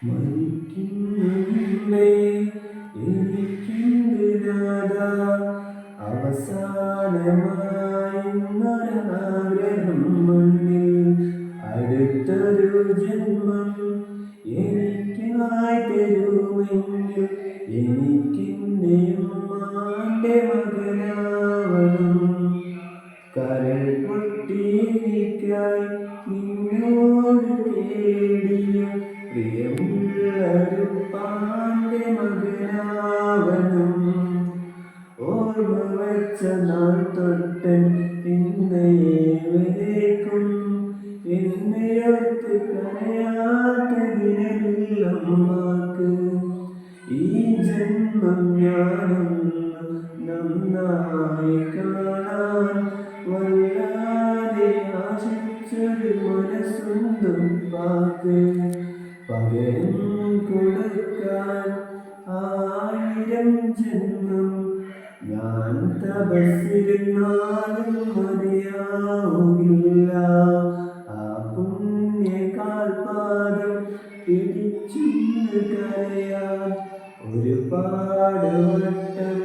മരിക്കുന്നേ എനിക്കുണ്ട് നാഥാ, അവസാനമായിന്നൊരാഗ്രഹം മുന്നിൽ. അടുത്തൊരു ജന്മം എനിക്കായി തരുമെങ്കിൽ എനിക്കെൻ്റെ ഉമ്മാന്റെ മകനാവണം. കരൾ പൊട്ടി എനിക്കായി നിന്നോട് തേടിയ പ്രിയമുള്ളൊരു പാന്റെ മകനാവണം. ഓർമ്മ വച്ച നാൾ തൊട്ടൻ ഇന്നേവരേക്കും എന്നെയോർത്ത് കരയാത്ത ദിനമില്ല ഉമ്മാക്ക്. ഈ ജന്മം ഞാനൊന്ന് നന്നായി കാണാൻ വല്ലാതെ ആശിച്ചൊരു മനസ്സുണ്ട് ഉപ്പാക്ക്. പകരം കൊടുക്കാൻ 1000 ജന്മം ഞാൻ തപസ്സിരുന്നാലും മതിയാവില്ല. ആ പുണ്യകാൽപാദം പിടിച്ചിന്ന് കരയാൻ ഒരുപാട് വട്ടം